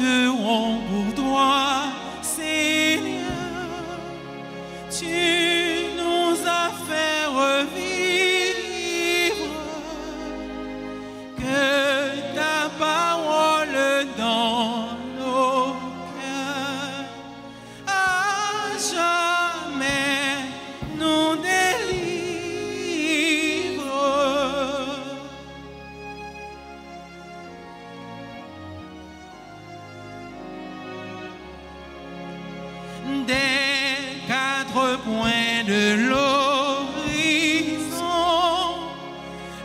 chanterons pour toi, Seigneur. Tu nous as fait revivre, que ta parole dans nos cœurs à jamais nous délivre. Des quatre points de l'horizon,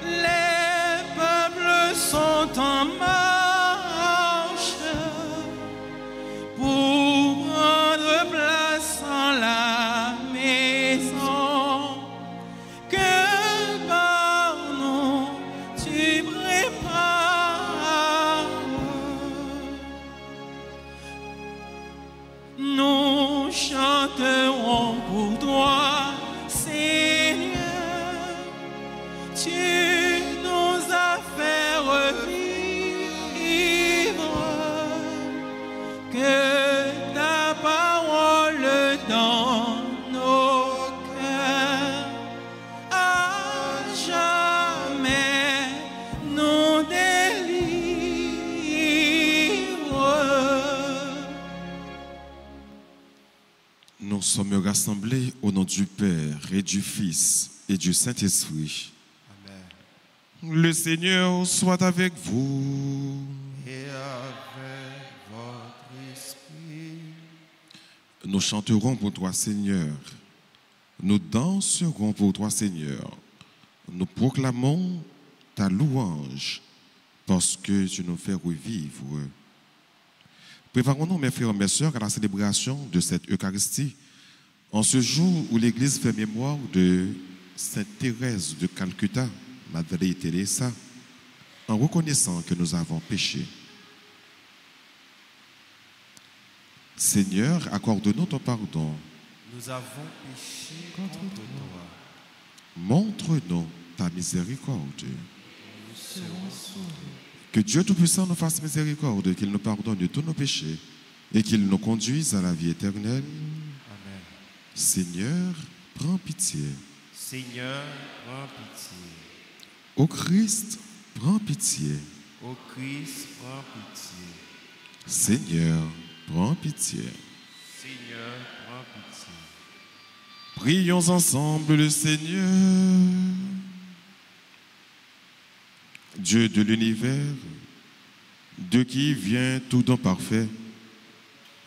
les peuples sont en marche pour prendre place en la maison que par nous tu prépares. Nous chanterons pour toi, Seigneur. Tu nous as fait revivre, que ta parole dans nos cœurs à jamais nous délivre. Nous sommes rassemblés au nom du Père et du Fils et du Saint-Esprit. Amen. Le Seigneur soit avec vous. Et avec votre esprit. Nous chanterons pour toi, Seigneur. Nous danserons pour toi, Seigneur. Nous proclamons ta louange parce que tu nous fais revivre. Préparons-nous, mes frères et mes sœurs, à la célébration de cette Eucharistie en ce jour où l'Église fait mémoire de Sainte Thérèse de Calcutta, Madre Teresa, en reconnaissant que nous avons péché. Seigneur, accorde-nous ton pardon. Nous avons péché contre toi. Montre-nous ta miséricorde. Nous serons sauvés. Que Dieu Tout-Puissant nous fasse miséricorde, qu'il nous pardonne de tous nos péchés et qu'il nous conduise à la vie éternelle. Amen. Seigneur, prends pitié. Seigneur, prends pitié. Ô Christ, prends pitié. Ô Christ, prends pitié. Seigneur, prends pitié. Seigneur, prends pitié. Prions ensemble le Seigneur. Dieu de l'univers, de qui vient tout don parfait,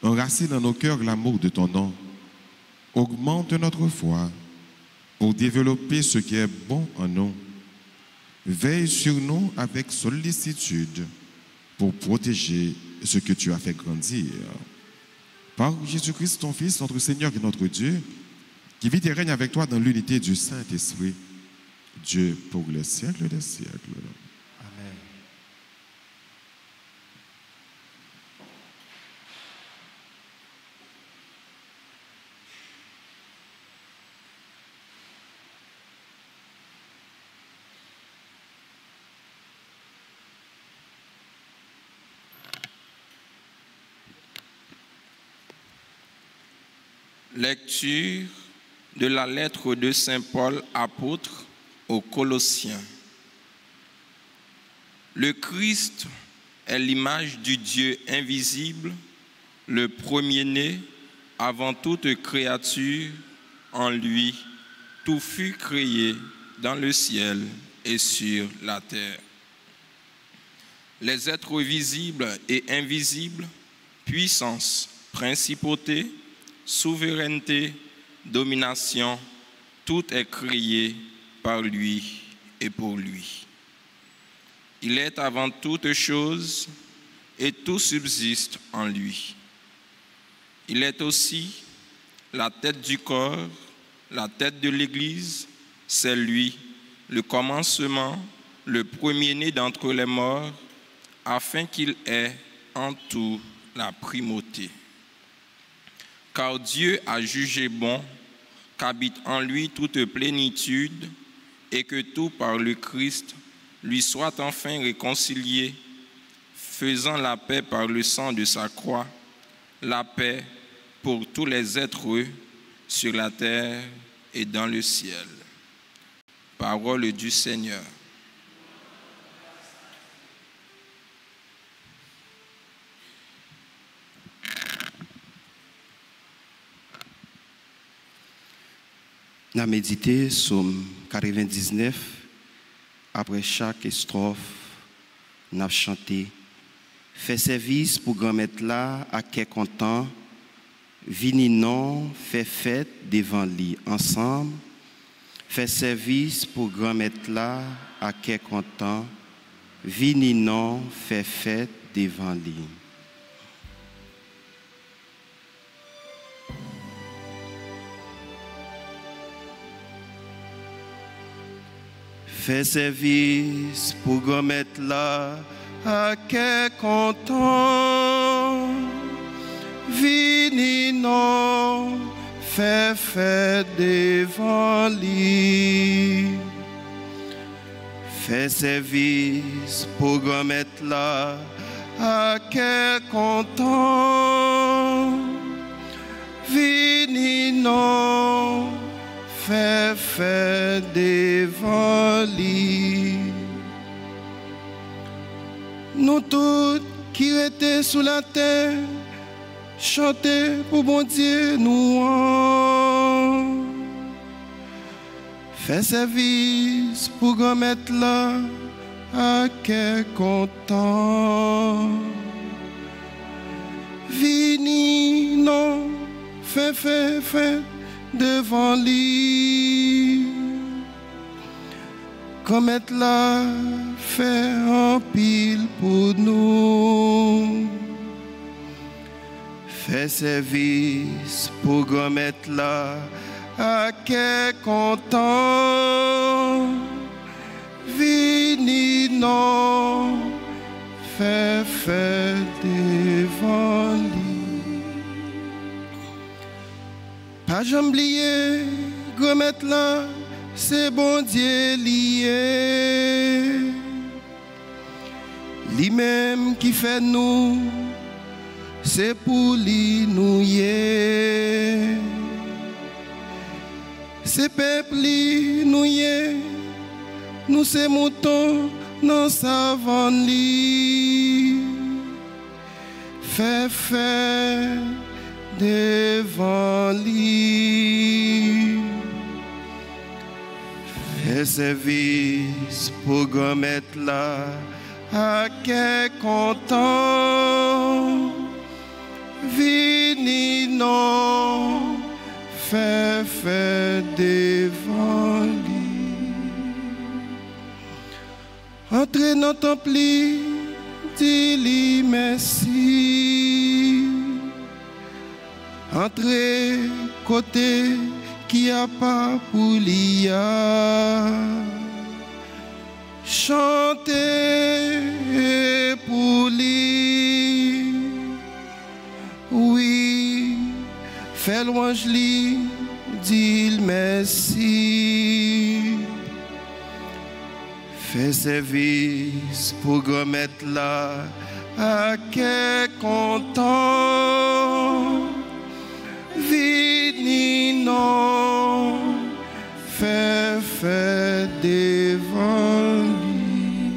enracine dans nos cœurs l'amour de ton nom. Augmente notre foi pour développer ce qui est bon en nous. Veille sur nous avec sollicitude pour protéger ce que tu as fait grandir. Par Jésus-Christ, ton Fils, notre Seigneur et notre Dieu, qui vit et règne avec toi dans l'unité du Saint-Esprit, Dieu pour les siècles des siècles. Amen. Lecture de la lettre de Saint Paul, apôtre aux Colossiens. Le Christ est l'image du Dieu invisible, le premier-né avant toute créature. En lui, tout fut créé dans le ciel et sur la terre. Les êtres visibles et invisibles, puissance, principauté, souveraineté, domination, tout est créé par lui et pour lui. Il est avant toute chose et tout subsiste en lui. Il est aussi la tête du corps, la tête de l'Église, c'est lui, le commencement, le premier-né d'entre les morts, afin qu'il ait en tout la primauté. Car Dieu a jugé bon qu'habite en lui toute plénitude et que tout par le Christ lui soit enfin réconcilié, faisant la paix par le sang de sa croix, la paix pour tous les êtres sur la terre et dans le ciel. Parole du Seigneur. Nous avons médité Psaume 99. Après chaque strophe, nous avons chanté. Fait service pour grand-mère là, à qui content. Vini non, fait fête devant lui ensemble. Fait service pour grand-mère là, à qui content. Vini non, fait fête devant lui. Fait service pour grand-mère là, à qui content. Vini non, fait fête devant lui. Fait service pour grand-mère là, à qui content. Vini non, fait fête devant lui. Nous tous qui étaient sous la terre, chanter pour bon Dieu nous. Fait service pour grand-mère là, à qui content. Vini non, fait devant lui. Grand-mère là, fait un pile pour nous. Fait service pour grand-mère là, à qui content. Vini non, fait devant lui. Pas jamais oublier, grand-mère là, c'est bon Dieu lié. Lui-même qui fait nous, c'est pour lui nous yé. C'est peuple lui nous yé. Nous c'est moutons dans sa li. Fait devant lui. Fait service pour grand-mère là, à qui content. Vini non, fait devant lui. Entrez dans le temple, dis-lui merci. Entrez côté qui a pas pour l'IA. Chantez pour lui. Oui, fais louange lui, dis merci. Fais service pour grand-mère là, à qui content. Vini non, fait devant lui.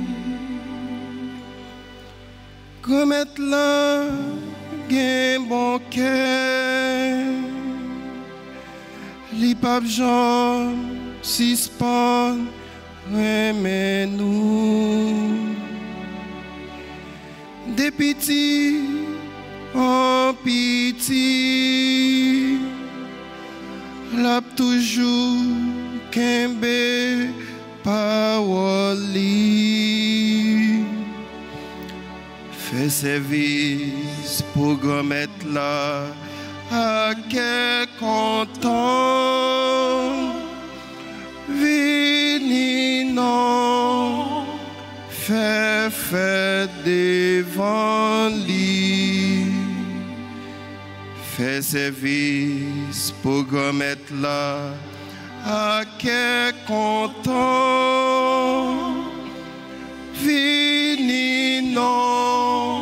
Grand-mère là, gen bon cœur, li pape Jean, suspend, remets nous. Des petits en pitié, l'a toujours kembe parole li. Fait service pour grand-mère là, à qui content. Vini non, fait devant lui. Fait service pour grand-mère là, à qui content. Vini non,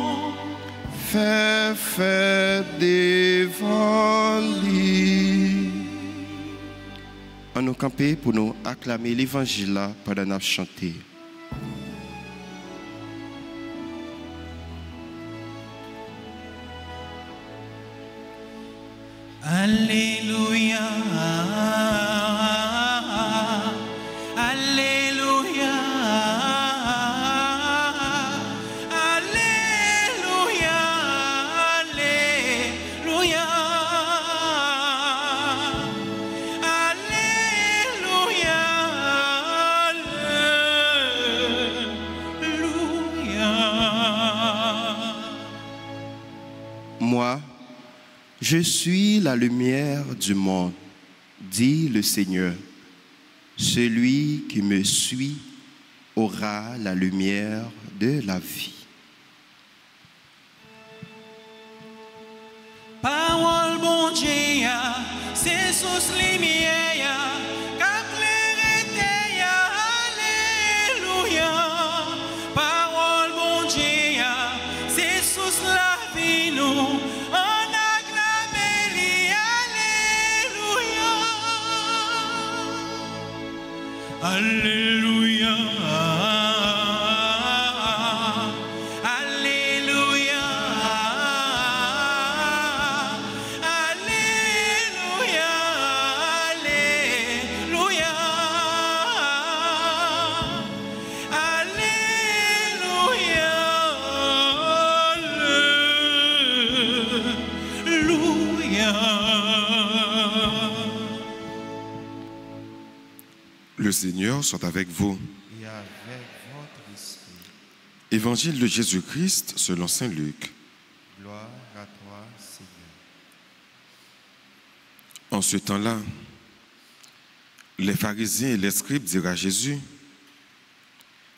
fait devant lui. On nous camper pour nous acclamer l'évangile là pendant nous chanter. Alléluia, Alléluia, Alléluia, Alléluia, Alléluia, Alléluia. Moi, je suis la lumière du monde, dit le Seigneur. Celui qui me suit aura la lumière de la vie. Parole bon Dieu, c'est sous lumière, qu'a clarté, alléluia. Parole bon Dieu, c'est sous la vie nous, on acclame lui, alléluia. Alléluia. Le Seigneur soit avec vous. Et avec votre esprit. Évangile de Jésus-Christ selon saint Luc. Gloire à toi, Seigneur. En ce temps-là, les pharisiens et les scribes dirent à Jésus: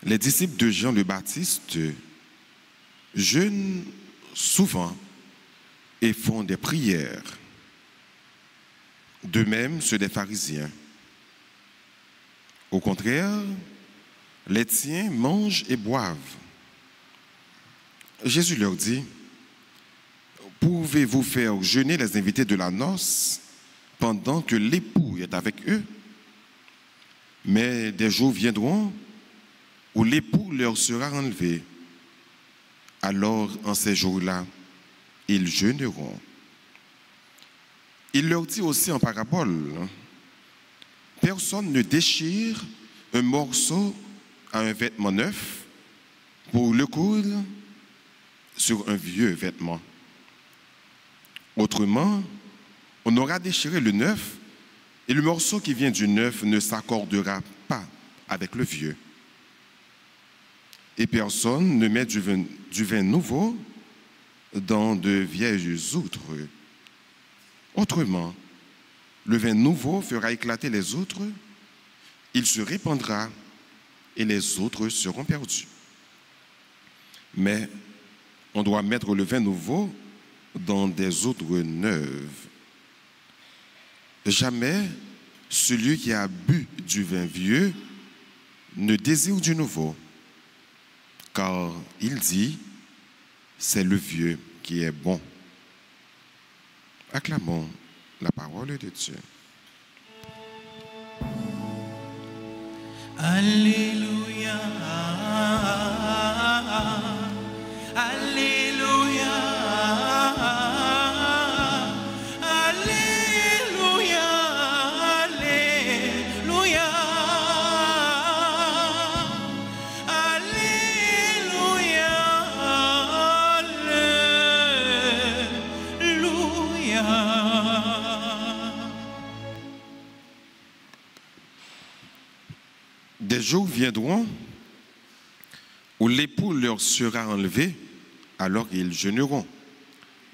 les disciples de Jean le Baptiste jeûnent souvent et font des prières. De même, ceux des pharisiens. Au contraire, les tiens mangent et boivent. Jésus leur dit: pouvez-vous faire jeûner les invités de la noce pendant que l'époux est avec eux? Mais des jours viendront où l'époux leur sera enlevé. Alors, en ces jours-là, ils jeûneront. Il leur dit aussi en parabole: personne ne déchire un morceau à un vêtement neuf pour le coudre sur un vieux vêtement. Autrement, on aura déchiré le neuf et le morceau qui vient du neuf ne s'accordera pas avec le vieux. Et personne ne met du vin nouveau dans de vieilles outres. Autrement, le vin nouveau fera éclater les outres, il se répandra et les autres seront perdus. Mais on doit mettre le vin nouveau dans des outres neuves. Jamais celui qui a bu du vin vieux ne désire du nouveau, car il dit: c'est le vieux qui est bon. Acclamons la parole de Dieu. Alléluia, Alléluia, Alléluia, Alléluia, Alléluia, Alléluia. Des jours viendront où l'époux leur sera enlevé, alors ils jeûneront,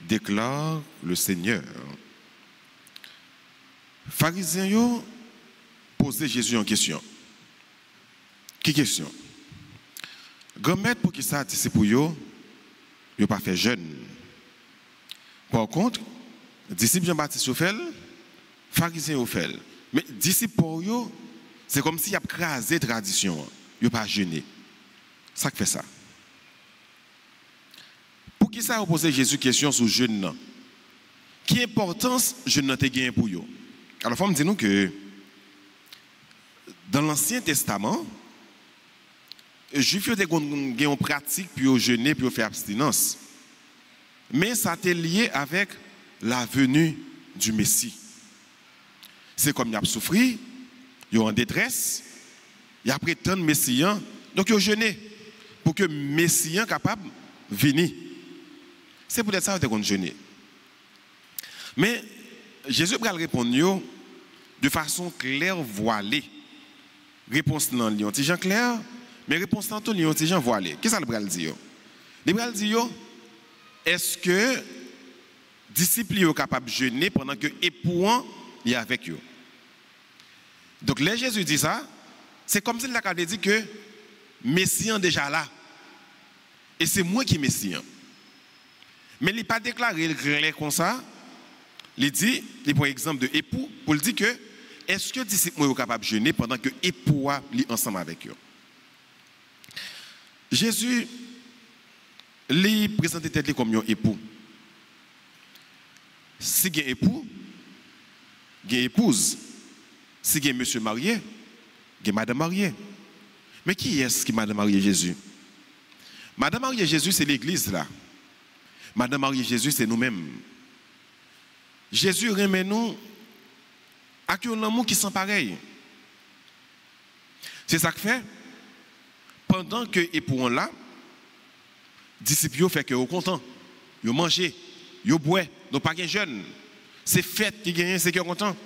déclare le Seigneur. Pharisiens yo posé Jésus en question. Quelle question? Grand-mère pour qui ça c'est pour yo, yo pas fait jeûne. Par contre, disciples Jean-Baptiste yo fait, pharisiens yo fait. Mais disciples pour yo, c'est comme s'il y a crasé tradition, yo pas jeûné. Ça fait ça. Pour qui ça a posé Jésus question sur jeûne? Quelle importance jeûne a gagné pour eux? Alors, il faut me dire que dans l'Ancien Testament, les Juifs ont une pratique pour jeûner, pour faire abstinence. Mais ça était lié avec la venue du Messie. C'est comme il a souffert, il est en détresse, il a pris tant de Messiens, donc il a jeûné pour que le Messie soit capable de venir. C'est peut-être ça qu'on a jeûné. Mais Jésus va répondre de façon claire, voilée. Réponse dans le petit Jean clair, mais réponse dans le petit Jean voilé. Qu'est-ce que ça va dire? Il va dire, est-ce que disciples sont capables de jeûner pendant que époux est avec eux? Donc, là, Jésus dit ça, c'est comme s'il a dit que Messie est déjà là. Et c'est moi qui suis Messie. Mais il n'a pas déclaré clair comme ça. Il dit, il prend exemple de époux, pour dire que est-ce que les disciples sont capables de jeûner pendant que époux est ensemble avec eux? Jésus lui présente tête comme un époux. Si il y a un époux, il y a une épouse. Si il y a un monsieur marié, il y a madame mariée. Mais qui est-ce qui madame mariée Jésus? Madame mariée Jésus, c'est l'église là. Madame mariée Jésus, c'est nous-mêmes. Jésus remet nous avec un amour qui sont pareil. C'est ça que fait. Pendant que époux là, disciples fait que vous content, vous mangez, vous boivez, donc pas de jeunes. C'est fête qui gagne, c'est que vous content.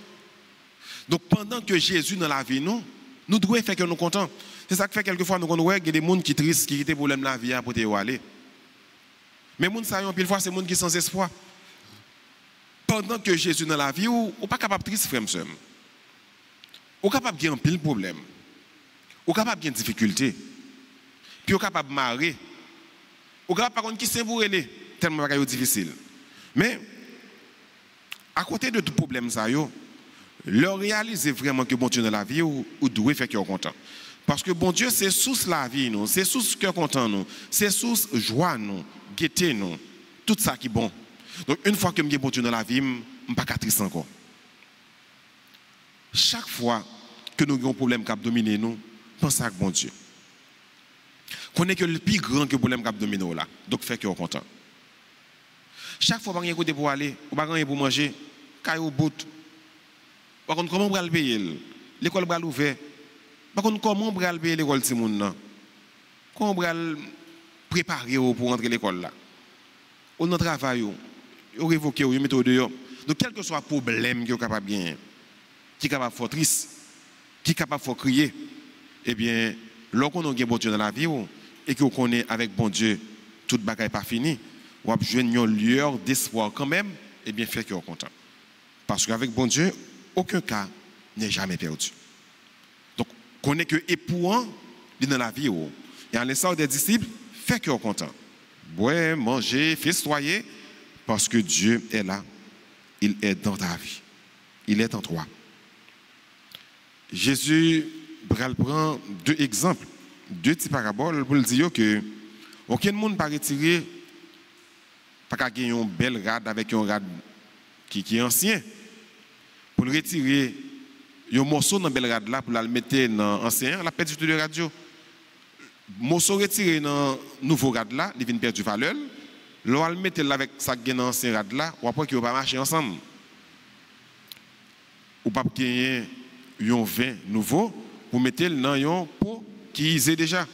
Donc pendant que Jésus dans la vie nous devons faire que nous contents. C'est ça que fait quelquefois nous voyons qu'il y a des gens qui tristes, qui ont des problèmes dans la vie pour te aller. Mais les gens ça pile fois c'est des gens qui sont sans espoir. Pendant que Jésus dans la vie, ou pas capable de triste frère monsieur. Ou capable de gagner un pile problème. Ou capable de gagner des difficultés. Puis ou capable de marrer. Ou capable par contre qui c'est pour aller tellement c'est difficile. Mais à côté de tout problème ça leur réaliser vraiment que bon Dieu dans la vie ou doit faire qu'ils content. Parce que bon Dieu c'est source la vie nous, c'est source cœur content nous, c'est source joie nous, gaieté nous, tout ça qui est bon. Donc une fois que je suis bon Dieu dans la vie, je ne suis pas triste encore. Chaque fois que nous avons un problème qui a dominé nous, pensez à bon Dieu. Connaissez que le plus grand que le problème qui a dominé là, donc fait que vous content. Chaque fois que vous avez un côté pour aller, vous avez rien pour manger, quand vous bout. Par contre, comment vous allez payer? L'école va l'ouvrir. Par contre, comment vous allez payer l'école de monde? Comment vous allez préparer pour entrer à l'école là? Ou dans le travail, vous révoquez, vous mettez au dehors. Donc, quel que soit le problème que vous êtes capable de gagner, qui est capable de faire triste, qui est capable de faire crier, eh bien, lorsqu'on a un bon Dieu dans la vie, et que vous connaissez avec bon Dieu, toute bagaille n'est pas finie, vous avez une lueur d'espoir quand même, eh bien, fait que vous êtes content. Parce qu'avec bon Dieu, aucun cas n'est jamais perdu. Donc, connaît que époux dans la vie, et en laissant des disciples, fait que vous êtes content. Boire, manger, festoyer, parce que Dieu est là. Il est dans ta vie. Il est en toi. Jésus prend deux exemples, deux petites paraboles pour dire que aucun monde ne peut retirer, pas qu'il y ait une belle rade avec un rade qui est ancien. Pour le retirer, il y a un morceau dans la belle rade là, pour le mettre dans l'ancien, la perdu de radio. Le morceau retiré dans le nouveau rade là, il vient perdre du valeur. L'on le mettre là avec ça qui est dans l'ancien rade là, ou après qu'il ne va pas marcher ensemble. Ou pas qu'il y ait un vin nouveau pour mettre dans un pot qui est déjà.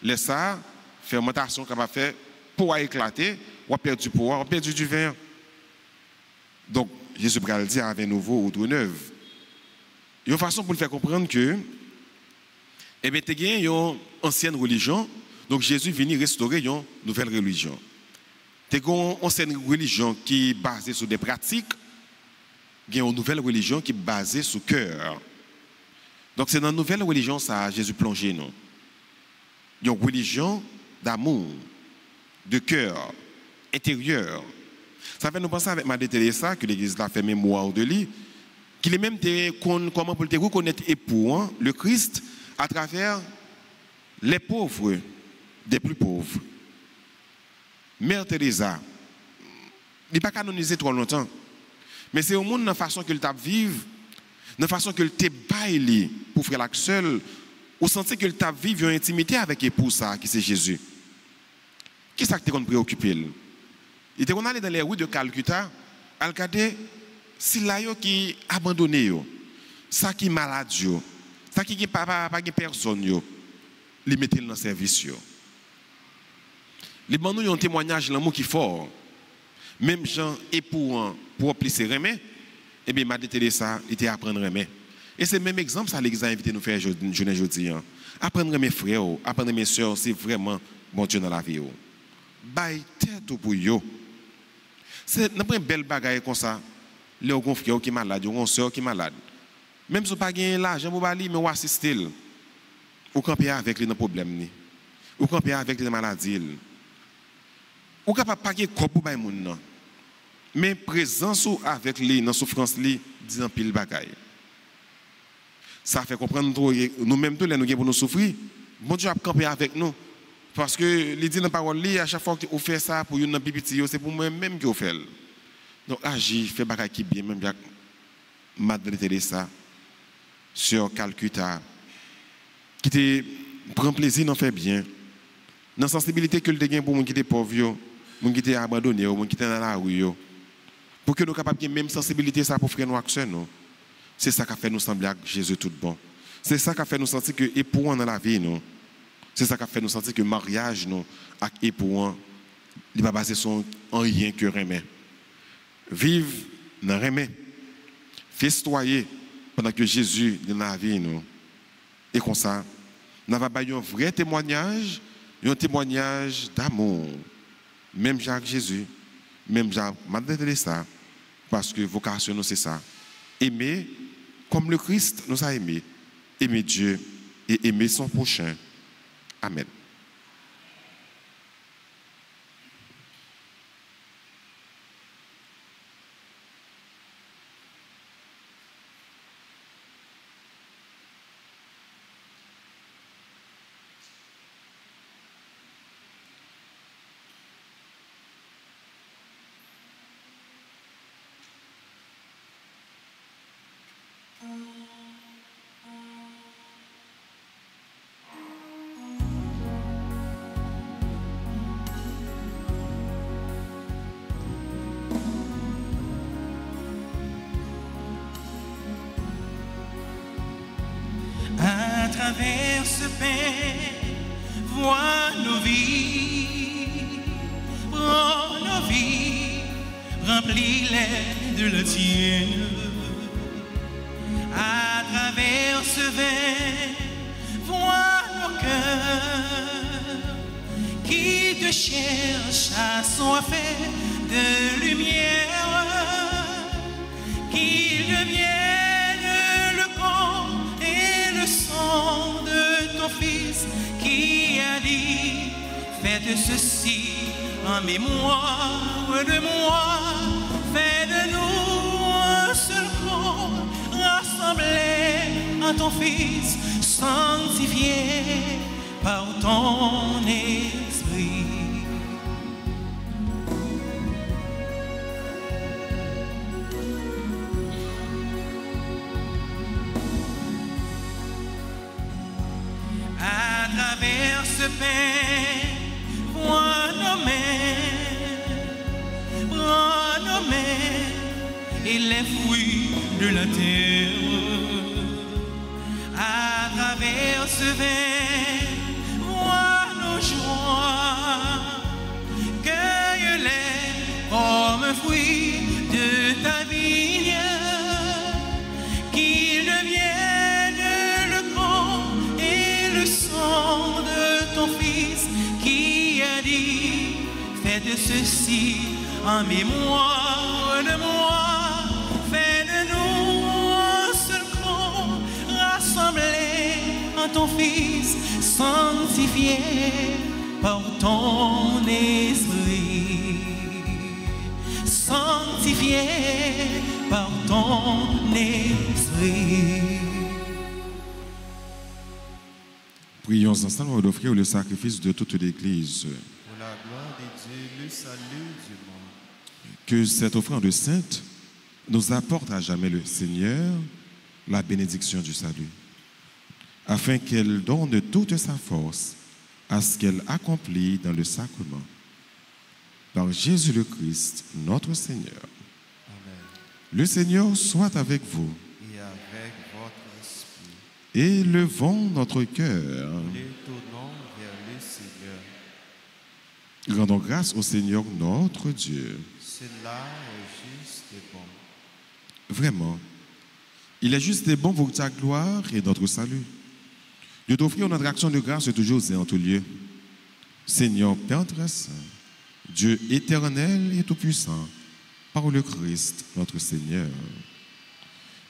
Laisse ça, fermentation qu'on va faire pour éclater, ou perdre du poids, ou perdre du vin. Donc, Jésus va le dire avec nouveau ou tout neuf. Il y a une façon pour le faire comprendre que, eh bien, il y a une ancienne religion, donc Jésus vient restaurer une nouvelle religion. Il y a une ancienne religion qui est basée sur des pratiques, il y a une nouvelle religion qui est basée sur le cœur. Donc, c'est dans la nouvelle religion ça Jésus plongé nous. Il y a une religion d'amour, de cœur, intérieur. Ça fait nous penser avec Madame Teresa, que l'Église a fait mémoire de lui, qu'il est même comment pour le reconnaître époux, le Christ, à travers les pauvres, des plus pauvres. Mère Teresa, il n'est pas canonisé trop longtemps. Mais c'est au monde, dans la façon qu'il t'a vivre, dans la façon qu'il t'a baillé pour faire l'acte seul, ou sentir qu'il t'a vivre une intimité avec l'épouse, qui c'est Jésus. Qui est-ce qui t'a préoccupé? Il était allé dans les rues de Calcutta, à regarder si là qui abandonné, ça qui est malade, ça qui n'est pas personne, il mettait dans le service. Les gens ont un témoignage de l'amour qui est fort. Même gens époux pour appliquer ses remèdes, et bien, Madame Teresa, il était à apprendre remèdes. Et c'est le même exemple, ça les a invité à nous faire aujourd'hui. Apprendre mes frères, apprendre mes soeurs, c'est vraiment bon Dieu dans la vie. Baille tête pour eux. C'est une belle bagaille comme ça. Les frères qui sont malades, les soeurs qui sont malades. Même si vous n'avez pas l'argent pour aller, mais vous assistez. Vous campez avec les problèmes. Vous campez avec les maladies. Vous ne pouvez pas payer quoi pour les gens. Mais présence avec les dans la souffrance, disant pile bagaille. Ça fait comprendre nous-mêmes tous les nous pour nous souffrir. Bon Dieu a campé avec nous. Parce que les dit dans la parole, à chaque fois que vous faites ça pour une pipiti, c'est pour moi-même que vous faites. Donc agis, fais bagaille qui bien, même avec Madame Teresa sur Calcutta, qui te prend plaisir d'en faire bien. Dans la sensibilité que le dégain pour les qui étaient pauvres, les qui étaient abandonnés, les qui étaient dans la rue. Pour que nous soyons capables de même sensibilité ça pour faire nos actions. C'est ça qui a fait nous sembler à Jésus tout bon. C'est ça qui a fait nous sentir que époux dans la vie, nous. C'est ça qui a fait nous sentir que le mariage, nous, avec époux, il va baser son en rien que remède. Vive dans remède. Festoyer pendant que Jésus est dans la vie, nous. Et comme ça, nous avons un vrai témoignage, un témoignage d'amour. Même Jacques Jésus, même Jacques Madame Teresa, parce que vocation, nous, c'est ça. Aimer comme le Christ nous a aimés. Aimer Dieu et aimer son prochain. Amen. À travers ce pain, vois nos vies, prends nos vies, remplis-les de la tienne. À travers ce vin, vois nos cœurs qui te cherchent à soiffer de lumière, qu'ils deviennent le corps et le sang de ton Fils qui a dit, faites ceci en mémoire de moi, fais de nous un seul corps, rassemblés en ton Fils, sanctifié par ton esprit. À travers ce pain, vois nos mains, prends nos mains et les fruits de la terre. À travers ce vin, vois nos joies, cueille-les comme un fruit de ta vigne, qu'ils deviennent le corps et le sang de ton Fils qui a dit, faites ceci en mémoire de moi, fais de nous un seul corps, rassemblés en ton Fils, sanctifié par ton esprit, sanctifié par ton esprit. Prions ensemble d'offrir le sacrifice de toute l'Église. Pour la gloire de Dieu, le salut du monde. Que cette offrande sainte nous apporte à jamais le Seigneur la bénédiction du salut, afin qu'elle donne toute sa force à ce qu'elle accomplit dans le sacrement. Par Jésus le Christ, notre Seigneur. Amen. Le Seigneur soit avec vous. Et avec votre esprit, Élevons notre cœur. retournons vers le Seigneur. Rendons grâce au Seigneur notre Dieu. Cela est juste et bon. Vraiment, il est juste et bon pour ta gloire et notre salut. De t'offrir notre action de grâce toujours et en tout lieu. Seigneur Père très saint, Dieu éternel et tout-puissant, par le Christ notre Seigneur.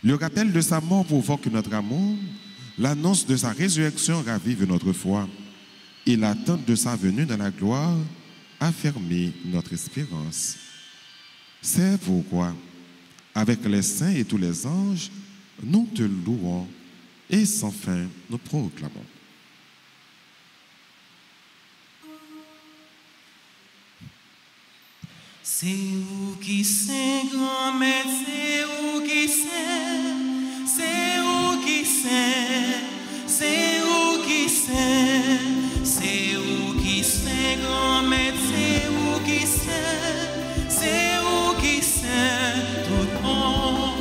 Le rappel de sa mort provoque notre amour, l'annonce de sa résurrection ravive notre foi, et l'attente de sa venue dans la gloire affermit notre espérance. C'est pourquoi, avec les saints et tous les anges, nous te louons et sans fin nous proclamons. C'est où qui sait, grand-mère, c'est où qui sait, c'est où qui sait, c'est où qui sait, c'est où qui sait, grand-mère, c'est où qui sait, c'est où qui sait, tout le monde.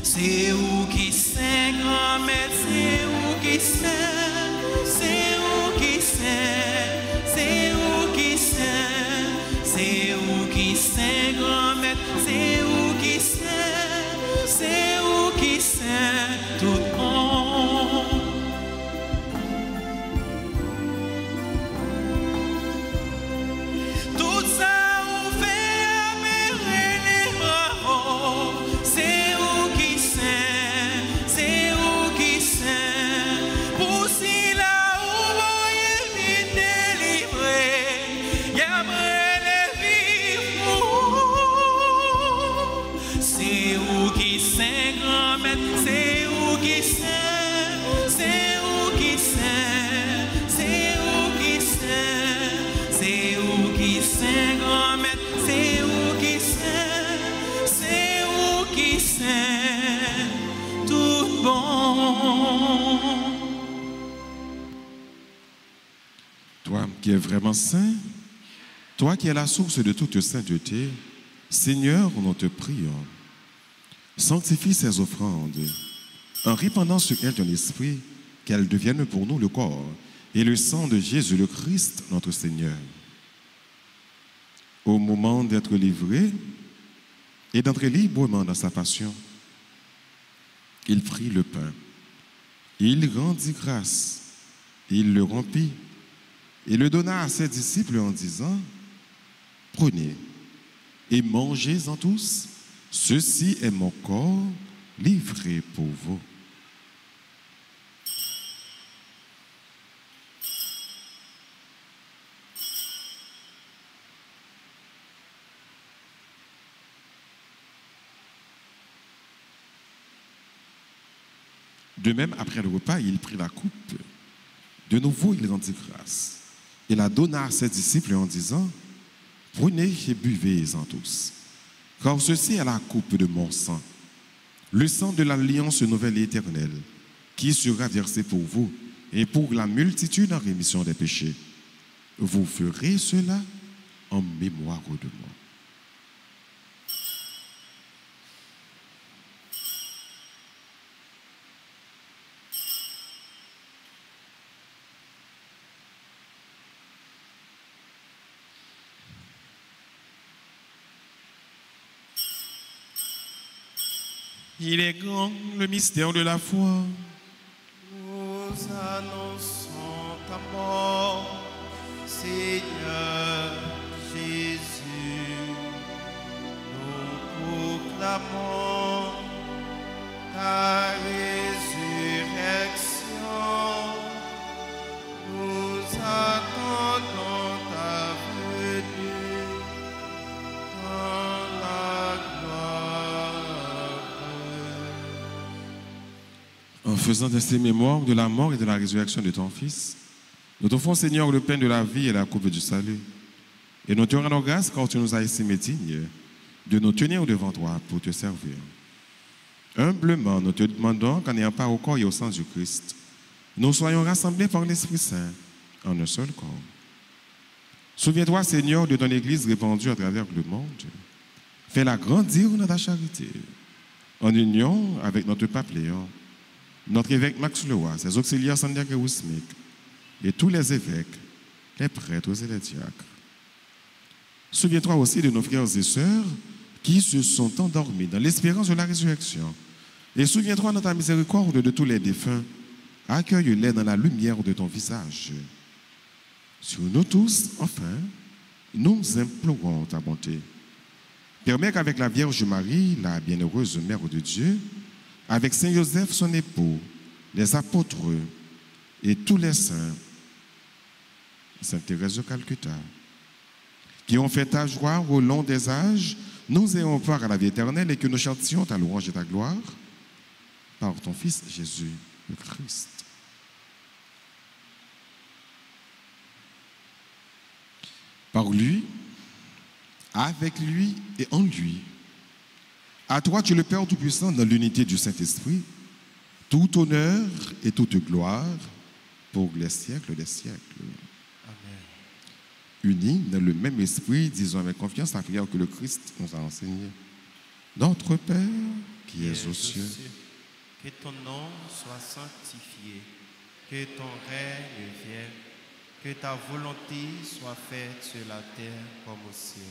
C'est où qui sait, grand-mère, c'est où qui sait, c'est où qui sait, c'est où qui sait, c'est où qui sait, grand-mère, c'est où qui sait, c'est où qui sait, tout le monde. Tout ça on fait améliorer les bravos, c'est où qui sait, c'est où qui sait, pour si là où vous vite délivré, y'a les vivre. C'est où qui sait, grand-mère, c'est où qui sait, c'est où qui sait, c'est où qui sait, c'est où qui sait, grand-mère, c'est où qui sait, c'est où qui sait, tout bon. Toi qui es vraiment saint, toi qui es la source de toute sainteté, Seigneur, nous te prions. Sanctifie ces offrandes en répandant sur elles ton esprit, qu'elles deviennent pour nous le corps et le sang de Jésus le Christ, notre Seigneur. Au moment d'être livré et d'entrer librement dans sa passion, il prit le pain, il rendit grâce, il le rompit et le donna à ses disciples en disant: prenez et mangez-en tous, ceci est mon corps livré pour vous. De même, après le repas, il prit la coupe. De nouveau, il rendit grâce. Il la donna à ses disciples en disant: prenez et buvez-en tous, car ceci est la coupe de mon sang, le sang de l'alliance nouvelle et éternelle, qui sera versé pour vous et pour la multitude en rémission des péchés. Vous ferez cela en mémoire de moi. Il est grand le mystère de la foi. Nous annonçons ta mort, Seigneur Jésus. Nous proclamons ta résurrection en faisant ainsi mémoire de la mort et de la résurrection de ton Fils, nous t'offrons, Seigneur, le pain de la vie et la coupe du salut. Et nous te rendons grâce car tu nous as estimés dignes de nous tenir devant toi pour te servir. Humblement, nous te demandons qu'en ayant part au corps et au sang du Christ, nous soyons rassemblés par l'Esprit Saint en un seul corps. Souviens-toi, Seigneur, de ton Église répandue à travers le monde. Fais-la grandir dans ta charité, en union avec notre pape Léon, notre évêque Max Leroy, ses auxiliaires Santiago et Ousmic, et tous les évêques, les prêtres et les diacres. Souviens-toi aussi de nos frères et sœurs qui se sont endormis dans l'espérance de la résurrection. Et souviens-toi de ta miséricorde de tous les défunts. Accueille-les dans la lumière de ton visage. Sur nous tous, enfin, nous implorons ta bonté. Permets qu'avec la Vierge Marie, la bienheureuse Mère de Dieu, avec Saint Joseph, son époux, les apôtres et tous les saints, Sainte Thérèse de Calcutta, qui ont fait ta joie au long des âges, nous ayons part à la vie éternelle et que nous chantions ta louange et ta gloire par ton Fils Jésus, le Christ. Par lui, avec lui et en lui. À toi, tu es le Père Tout-Puissant, dans l'unité du Saint-Esprit, tout honneur et toute gloire pour les siècles des siècles. Amen. Unis dans le même esprit, disons avec confiance la prière que le Christ nous a enseignée. Notre Père, qui es aux cieux, que ton nom soit sanctifié, que ton règne vienne, que ta volonté soit faite sur la terre comme au ciel.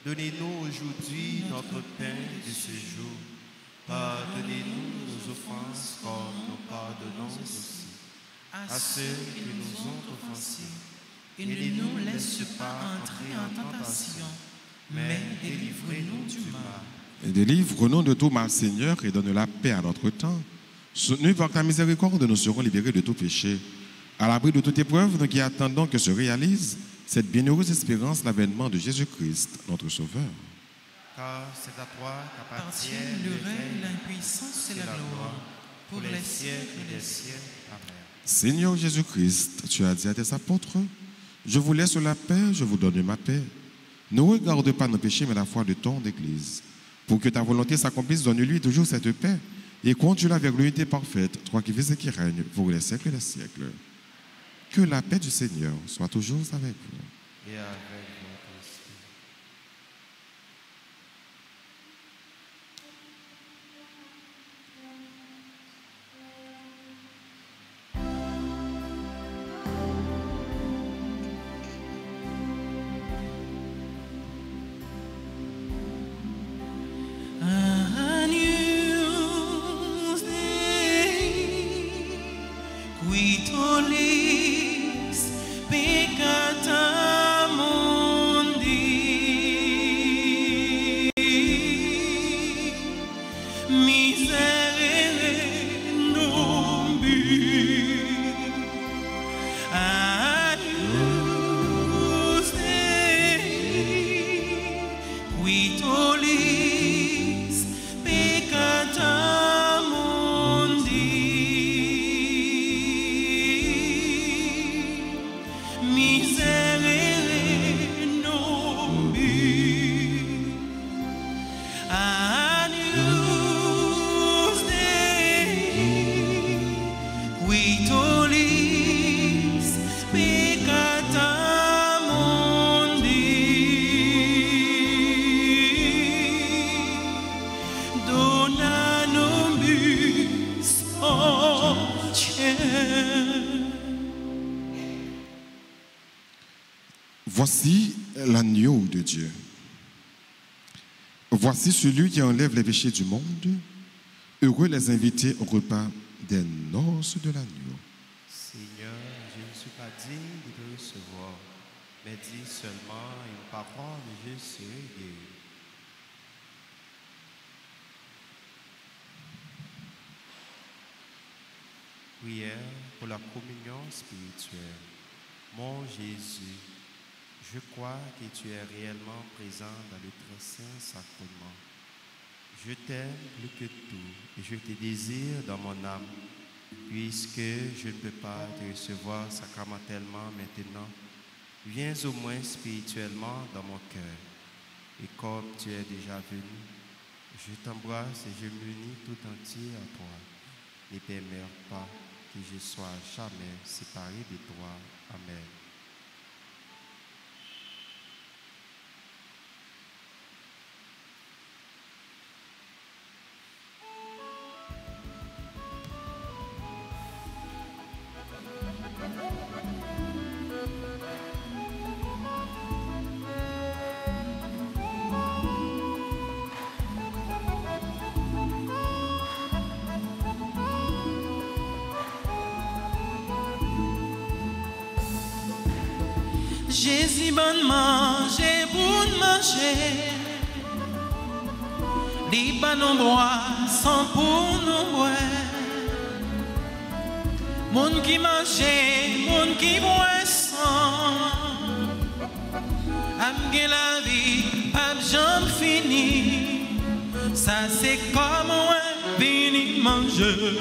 Donnez-nous aujourd'hui notre pain de ce jour. Pardonnez-nous nos offenses comme nous pardonnons aussi à ceux qui nous ont offensés. Et ne nous laisse pas entrer en tentation, mais délivrez-nous du mal. et délivre-nous de tout mal, Seigneur, et donne la paix à notre temps. Soutenus par ta miséricorde, nous serons libérés de tout péché. À l'abri de toute épreuve, nous qui attendons que se réalise cette bienheureuse espérance, l'avènement de Jésus-Christ, notre Sauveur. Car c'est à toi Appartient qu'appartiennent le règne, l'impuissance et la gloire pour les siècles des siècles. Amen. Seigneur Jésus-Christ, tu as dit à tes apôtres, je vous laisse la paix, je vous donne ma paix. Ne regarde pas nos péchés, mais la foi de ton Église. Pour que ta volonté s'accomplisse, donne-lui toujours cette paix et conduis-la vers l'unité parfaite, toi qui vis et qui règnes pour les siècles des siècles. Que la paix du Seigneur soit toujours avec vous. Et avec votre esprit. Agnus Dei, qui tollis peccata mundi, miserere nobis. Agnus Dei, qui tollis peccata mundi, miserere nobis. Agnus Dei, qui tollis peccata mundi, dona nobis ocem. Voici l'agneau de Dieu. Voici celui qui enlève les péchés du monde. Heureux les invités au repas des noces de l'agneau. Seigneur, je ne suis pas digne de te recevoir, mais dis seulement une parole et je serai guéri. Prière pour la communion spirituelle. Mon Jésus, je crois que tu es réellement présent dans le très saint sacrement. Je t'aime plus que tout et je te désire dans mon âme. Puisque je ne peux pas te recevoir sacramentellement maintenant, viens au moins spirituellement dans mon cœur. Et comme tu es déjà venu, je t'embrasse et je m'unis tout entier à toi. Ne permets pas que je sois jamais séparé de toi. Amen. Jésus, bon manger, bon manger. Les bons bois sont pour nous boire. Mon qui mange, mon qui boit sang. Amge la vie, pas jamais fini. Ça c'est comme un vini manger.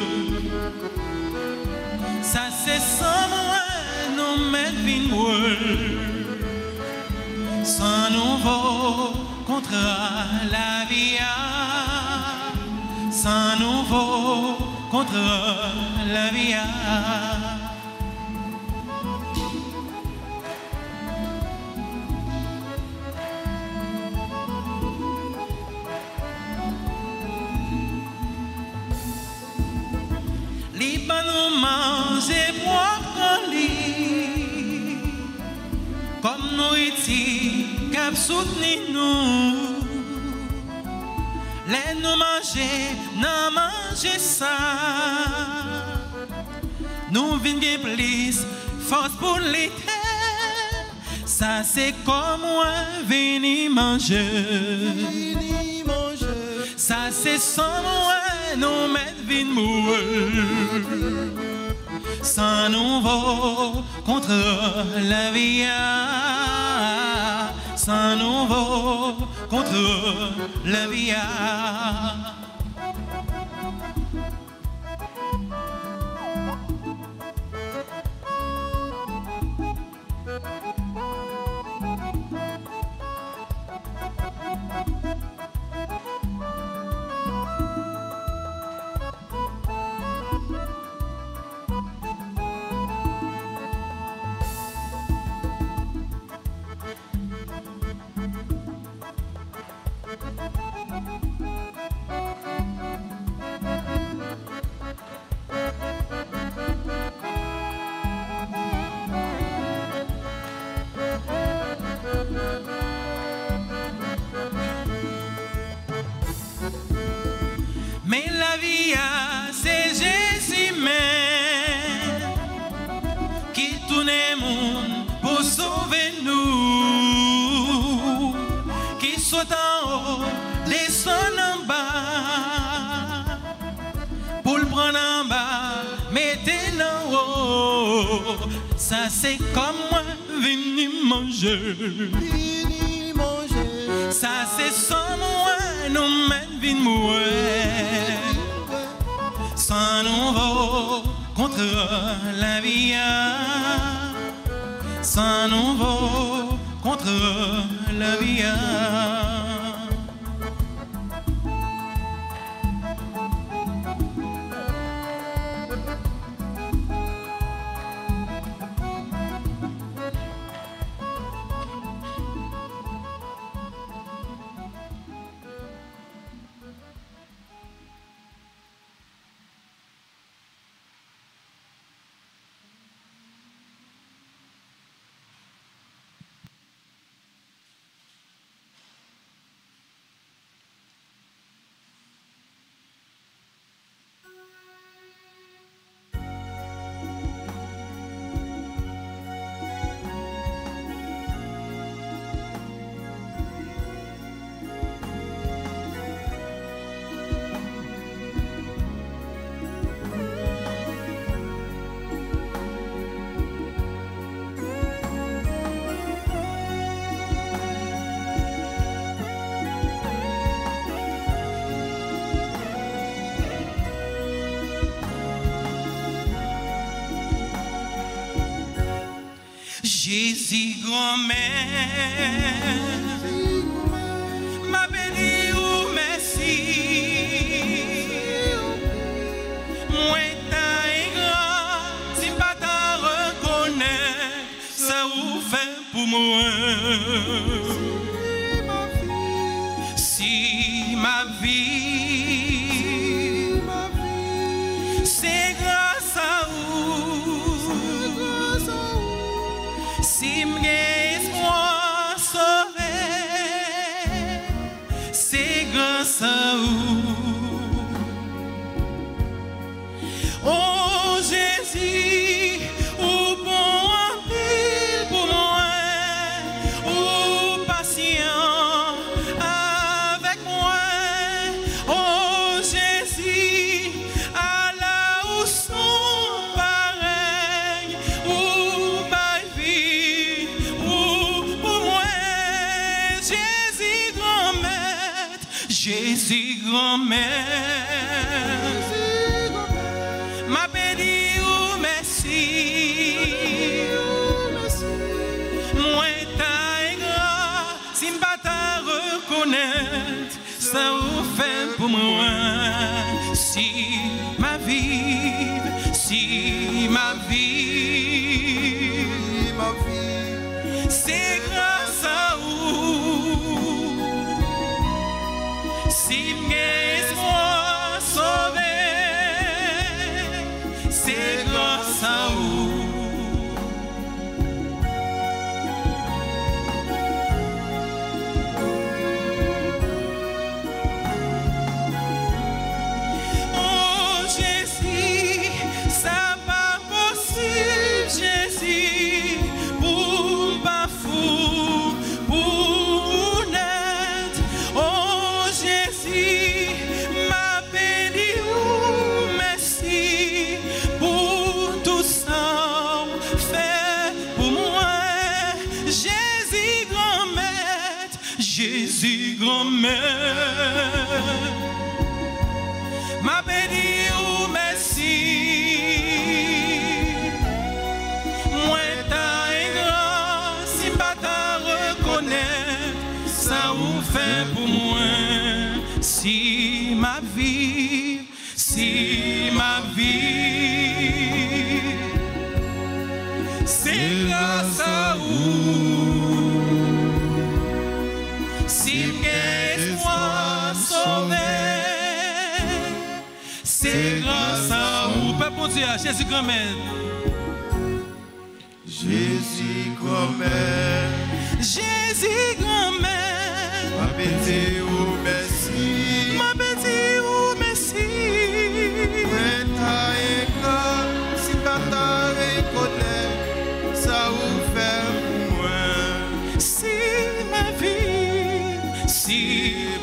Ça c'est sans moi, nous mettre vin boire. Sans nouveau contre la vie, sans nouveau contre la vie. Les ballons mangent et boivent lit comme nourriture cap soutenir nous. Les nous manger, n'a manger ça. Nous vînes plus force pour l'été. Ça c'est comme moi venir manger. Ça c'est sans moi nous mettre vine mourir. Sans nouveau contre la vie. Sans nouveau contre la vie. Mais la vie, c'est Jésus même qui tourne le monde pour sauver nous, qui saute en haut, descend en bas, pour le prendre en bas, mettez en haut. Ça c'est comme moi, venir manger. Ça c'est sans moi, nous mène vite mourir. Sans nouveau contre la vie. Sans nouveau contre la vie. Jésus grand-mère, m'a béni ou merci. Moi t'as grand, si pas t'as reconnaître, ça vous fait pour moi. Si ma vie, c'est grâce à vous. Si m'ai espoir sauvé, c'est grâce à vous. Oh Jésus, ou bon en pile pour moi, ou patient avec moi. Oh Jésus, à la où sont pareils, ou ma vie, ou pour moi. Jésus grand-mère, Jésus grand-mère. Ma béni ou merci. Moi t'as grand, si m'pas t'a reconnaître, ça vous fait pour moi. Si ma vie, c'est grâce à vous. Si m'ai espoir sauvé, c'est grâce à vous. Oh Jésus, ça pas possible, Jésus, pour pas fou, pour net. Oh Jésus, ma béni ou merci pour tout ça fait pour moi. Jésus grand-mère, Jésus grand-mère. Ma béni ou merci. Moi t'as grand, si pas t'as reconnaître, ça vous fait pour moi. Si ma vie, c'est grâce à vous. Si m'ai espoir sauvé, c'est grâce à vous. Peuple bon Dieu, Jésus grand-mère. Jésus grand-mère, Jésus grand-mère. ma béni ou merci. Ma béni ou merci. Mais t'as éclat, si pas t'as reconnaître, ça vous fait pour moi. Si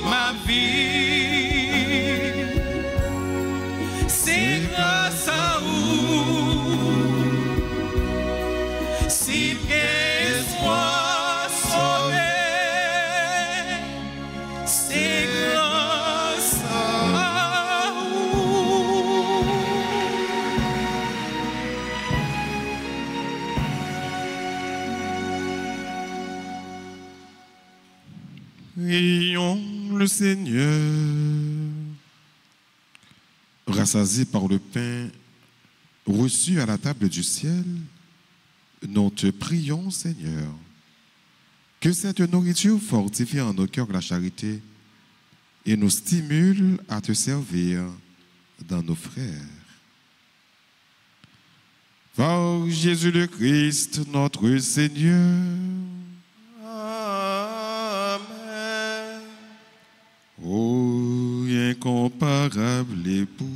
ma vie, c'est grâce à vous. Si m'ai espoir sauvé, c'est grâce à vous. Prions le Seigneur. Rassasiés par le pain reçu à la table du ciel, nous te prions, Seigneur, que cette nourriture fortifie en nos cœurs la charité et nous stimule à te servir dans nos frères. Par Jésus le Christ, notre Seigneur. Amen. Ô incomparable époux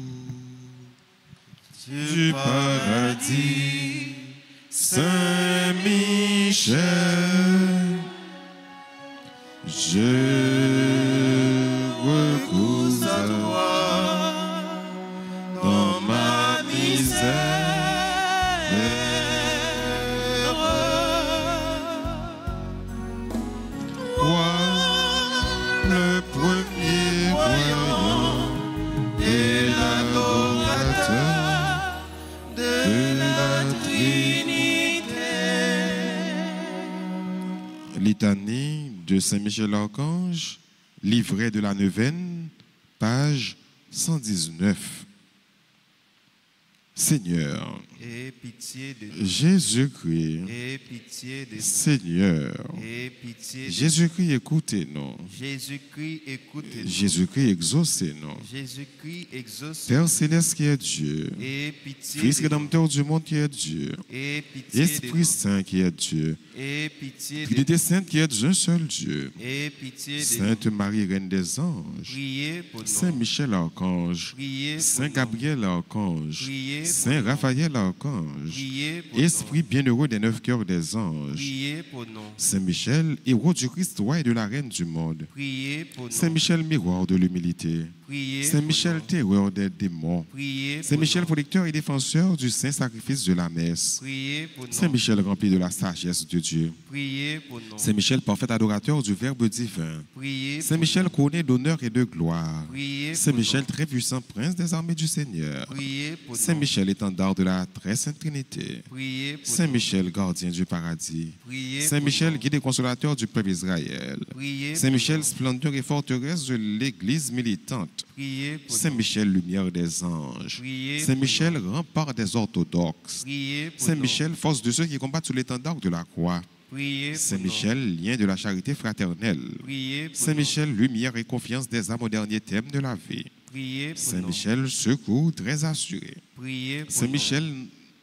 du paradis, Saint Michel, je recours à toi dans ma misère. Toi, le premier voyant et l'adorateur de la Trinité, de Saint-Michel Archange, livret de la neuvaine, page 119. Seigneur, aie pitié de nous. Jésus-Christ, Aie pitié de nous. Seigneur, Aie pitié de Jésus-Christ, écoutez-nous. nous. Jésus-Christ, écoutez-nous. Jésus-Christ, exaucez-nous. Jésus-Christ, exauce. Père céleste qui est Dieu, Aie pitié Fils de nous. rédempteur du monde qui est Dieu, Aie pitié de Esprit nous. Saint qui est Dieu, Aie pitié de Trinité Sainte qui est un seul Dieu, nous. Aie pitié de nous. Sainte Marie, Reine des anges, Priez pour nous. Saint Michel Archange, Priez pour Saint nous. Gabriel Archange, Priez pour Saint nous. Raphaël Archange, Priez pour Esprit bienheureux des 9 cœurs des nous. anges, Priez pour nous. Saint Michel, héros du Christ, roi et de la Reine du monde, Priez pour nous. Saint Michel, miroir de l'humilité, Priez Saint pour Michel, nous. terreur des démons, Priez Saint pour Michel, nous. protecteur et défenseur du saint sacrifice de la messe, Priez pour nous. Saint Michel, rempli de la sagesse de Dieu, Priez pour nous. Saint Michel, parfait adorateur du Verbe divin, Priez Saint pour Michel, nous. couronné d'honneur et de gloire, Priez Saint pour Michel, nous. très puissant prince des armées du Seigneur, Priez pour Saint nous. Michel, étendard de la très sainte Trinité, Priez pour Saint nous. Michel, gardien du paradis, Priez Saint pour Michel, nous. guide et consolateur du peuple Israël, Priez Saint pour Michel, nous. splendeur et forteresse de l'Église militante, Priez pour Saint nous. Michel, lumière des anges, Priez Saint pour Michel, nous. rempart des orthodoxes, Priez pour Saint nous. Michel, force de ceux qui combattent sous l'étendard de la croix, Priez pour Saint nous. Michel, lien de la charité fraternelle, Priez pour Saint nous. Michel, lumière et confiance des âmes au dernier thème de la vie, Priez pour Saint nous. Michel, secours très assuré, Priez pour Saint nous. Michel,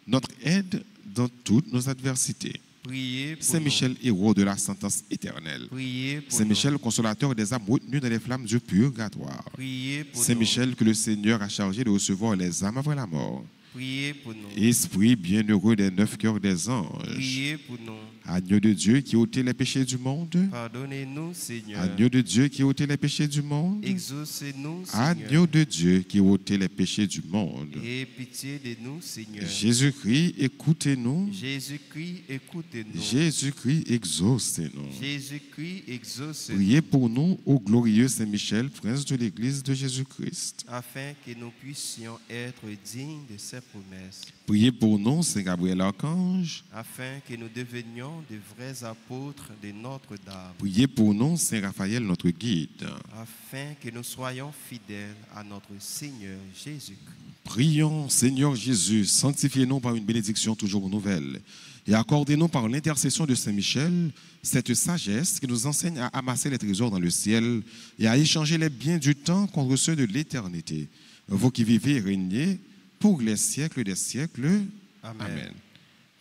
notre aide dans toutes nos adversités, Priez pour Saint nous. Michel, héros de la sentence éternelle, Priez pour Saint nous. Michel, consolateur des âmes retenues dans les flammes du purgatoire, Priez pour Saint nous. Michel, que le Seigneur a chargé de recevoir les âmes après la mort, Priez pour nous. Esprit bienheureux des 9 cœurs des anges, Priez pour nous. agneau de Dieu qui ôtait les péchés du monde, Pardonnez-nous, Seigneur. agneau de Dieu qui ôtait les péchés du monde, Exaucez-nous, Seigneur. agneau de Dieu qui ôtait les péchés du monde. Aie pitié de nous, Seigneur. Jésus-Christ, écoutez-nous. Jésus-Christ, écoutez-nous. Jésus-Christ, exaucez-nous. Jésus-Christ, exauce-nous, Priez pour nous, ô glorieux Saint Michel, prince de l'Église de Jésus-Christ. afin que nous puissions être dignes de ses promesses, Priez pour nous, Saint Gabriel Archange. afin que nous devenions de vrais apôtres de Notre-Dame, Priez pour nous, Saint Raphaël, notre guide. afin que nous soyons fidèles à notre Seigneur Jésus-Christ. Prions, Seigneur Jésus, sanctifiez-nous par une bénédiction toujours nouvelle et accordez-nous par l'intercession de Saint Michel cette sagesse qui nous enseigne à amasser les trésors dans le ciel et à échanger les biens du temps contre ceux de l'éternité. Vous qui vivez et régnez pour les siècles des siècles. Amen.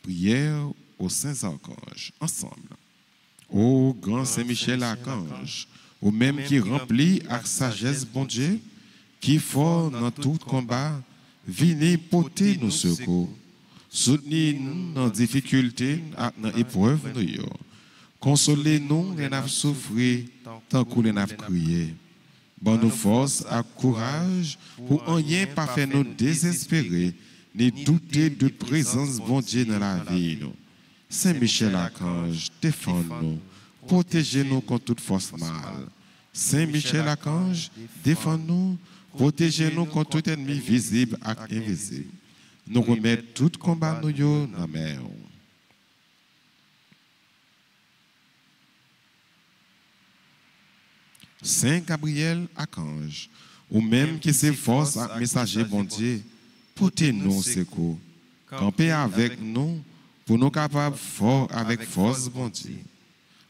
Prière aux saints archanges, ensemble. Ô grand Saint Michel archange, au même qui remplit avec sagesse bon Dieu, qui fort dans tout combat, venez porter nos secours. Soutenez-nous dans difficulté et dans épreuve. Consolez-nous les naves souffrir, tant que les naves crier. Bonne nous force et courage, pour en rien pas faire nous désespérer, ni douter de présence bon Dieu dans la vie. Saint Michel Archange, défends-nous, protégez-nous contre toute force mal. Saint Michel Archange, défends-nous, protégez-nous contre tout ennemi visible et invisible. Nous remettons tout combat nous dans la main. Saint Gabriel Archange, ou même qui s'efforce à messager bon Dieu, portez-nous secours. Campez avec nous pour nous capables fort avec force bon Dieu.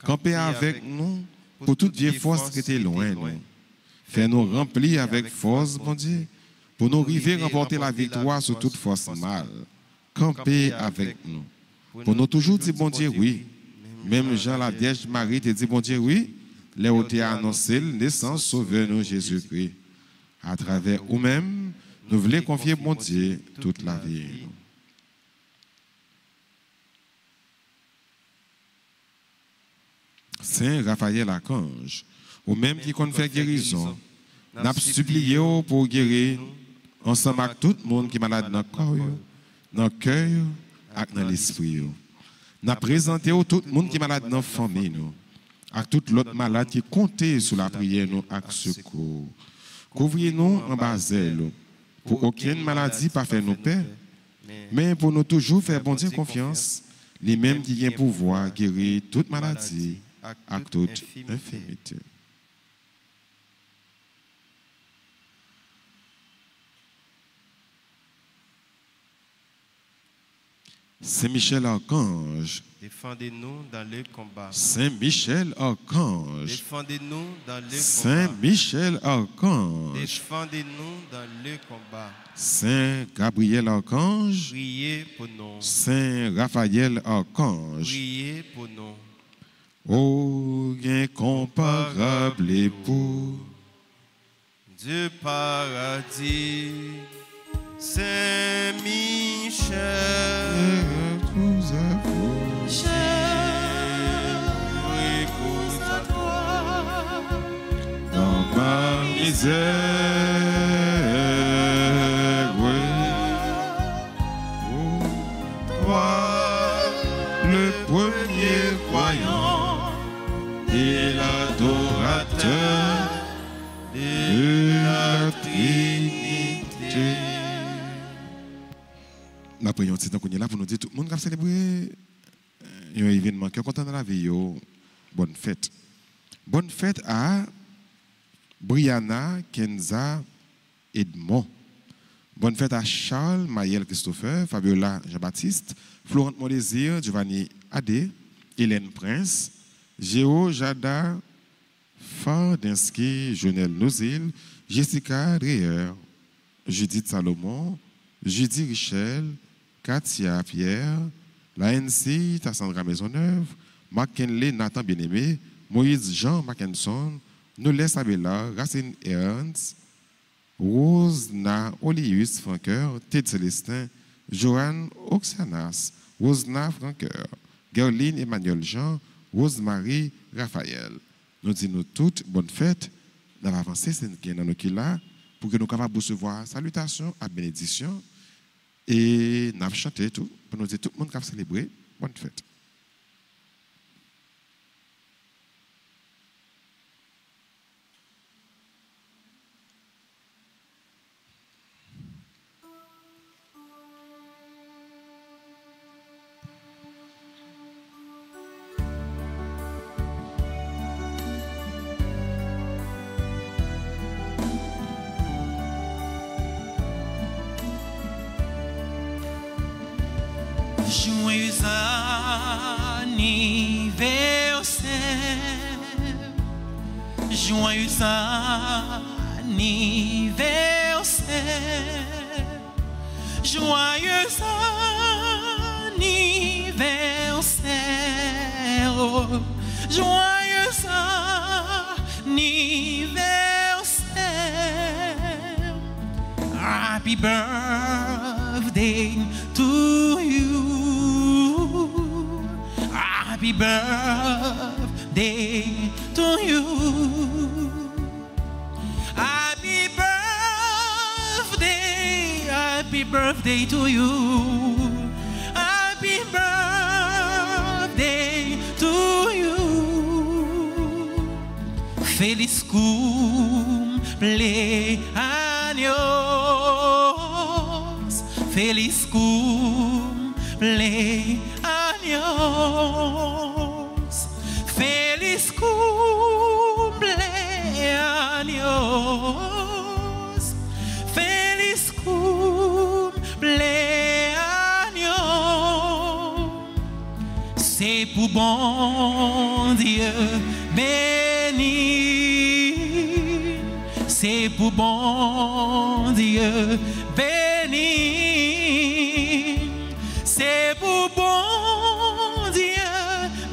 Campez avec nous pour toute vieille force qui était loin nous. Fais-nous remplir avec force bon Dieu pour nous arriver à remporter la victoire sur toute force mal. Campez avec nous. Pour nous toujours dire bon Dieu oui. Même Jean la Vierge Marie te dit bon Dieu oui. Les où tu as annoncé la naissance sauveur-nous Jésus-Christ. À travers nous-mêmes, nous voulons confier bon Dieu toute la vie. Saint Raphaël Archange, ou même qui compte faire guérison, n'a supplié pour guérir ensemble avec tout le monde qui est malade dans le corps, dans le cœur et dans l'esprit. N'a présenté tout le monde qui est malade dans la famille, à toute l'autre malade qui comptait sur la prière nous avec secours. Couvrez-nous en bas pour aucune maladie pas faire nous peur, mais pour nous toujours faire bon Dieu confiance, les mêmes qui ont pouvoir guérir toute maladie à toute infimité. Saint Michel Archange, Défendez-nous dans le combat. Saint Michel Archange, Défendez-nous dans le Saint combat. Michel Archange, Défendez-nous dans le combat. Saint Gabriel Archange, Priez pour nous. Saint Raphaël Archange, Priez pour nous. ô incomparable époux, Du paradis, Saint Michel, tous à vous, recours à toi. dans ma misère, oui. Oh, toi, le premier croyant et l'adorateur de la Trinité. Nous prions petit temps qu'on est là pour nous dire tout le monde qui a célébré un événement qui est content dans la vie. Bonne fête. Bonne fête à Brianna, Kenza, Edmond. Bonne fête à Charles, Maël Christopher, Fabiola Jean-Baptiste, Florent Mondésir, Giovanni Adé, Hélène Prince, Géo Jada, Fardinsky, Jonel Nozil, Jessica Dreher, Judith Salomon, Judy Richel, Katia Pierre, l'ANC, Tassandra Maisonneuve, McKinley Nathan Bien-Aimé, Moïse Jean Mackinson, Noles Abela, Racine Ernst, Rose Na Olius Franqueur, Ted Célestin, Joanne Oxianas, Rosna Franqueur, Gerline Emmanuel Jean, Rosemary Raphaël. Nous disons toutes bonne fête. Nous avons avancé, c'est dans nos là pour que nous puissions recevoir salutations à bénédiction et nous avons chanté tout pour nous dire tout le monde qui a célébré bonne fête. Joyeux anniversaire, joyeux anniversaire, joyeux anniversaire, joyeux anniversaire. Happy birthday to you. Happy birthday to you. Happy birthday to you. Happy birthday to you. Feliz cumpleaños. Feliz cumpleaños. Feliz cumpleaños. Feliz cumpleaños. C'est pour bon Dieu béni. C'est pour bon Dieu béni. C'est pour bon Dieu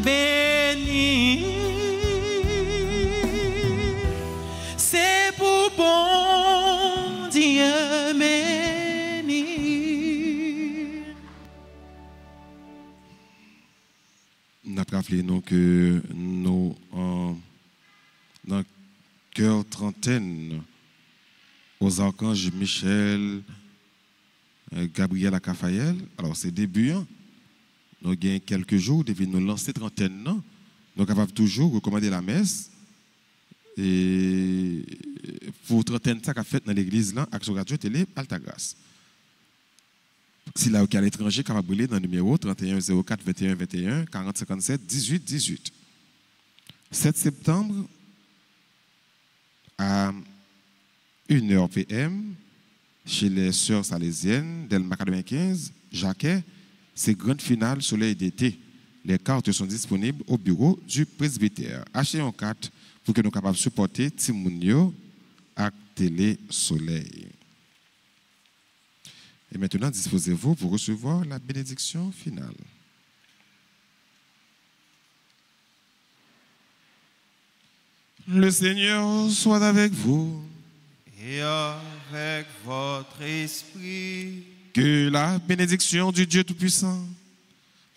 béni. C'est pour bon Dieu béni. Nous avons rappelé nous que nous, dans le cœur trentaine, aux archanges Michel, Gabriel et Raphaël, alors c'est début, hein? Nous avons quelques jours depuis nous lancer trentaine, non? Nous sommes capables toujours de recommander la messe. Et pour trentaine, ça qu'a fait dans l'église, là, Action Radio Télé, Altagrace. Si là, vous êtes à l'étranger, capable de brûler dans le numéro 31 04 21 21 40 57 18 18. 7 septembre, à 1h PM, chez les sœurs salésiennes d'Elma 95, Jacquet, c'est grande finale soleil d'été. Les cartes sont disponibles au bureau du presbytère. Achetez un carte pour que nous soyons capables de supporter Timounio à Télé Soleil. Et maintenant, disposez-vous pour recevoir la bénédiction finale. Le Seigneur soit avec vous. Et avec votre esprit. Que la bénédiction du Dieu Tout-Puissant,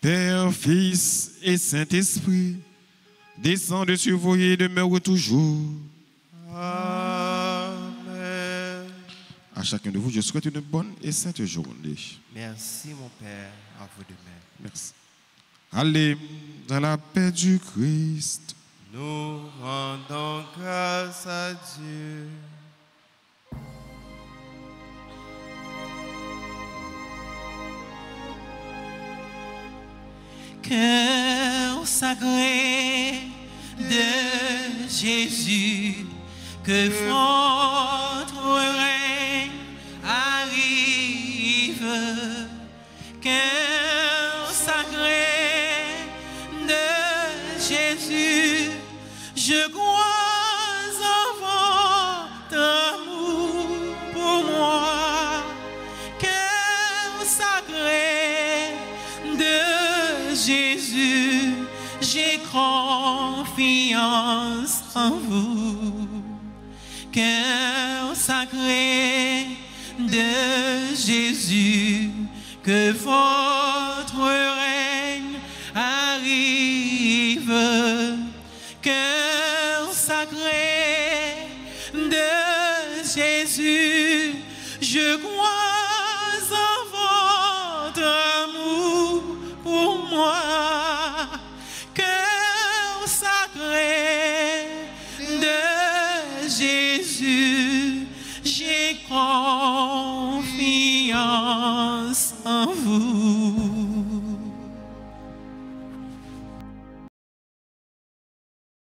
Père, Fils et Saint-Esprit, descende sur vous et demeure toujours. Amen. À chacun de vous, je souhaite une bonne et sainte journée. Merci mon Père, à vous de même. Merci. Allez dans la paix du Christ. Nous rendons grâce à Dieu. Cœur sacré de Jésus, que votre règne arrive. Cœur sacré de Jésus, je crois en votre amour pour moi. Cœur sacré de Jésus, j'ai confiance en vous. Cœur sacré de Jésus, que votre règne arrive. Cœur sacré de Jésus, je crois en votre amour pour moi. Cœur sacré de Jésus, j'ai confiance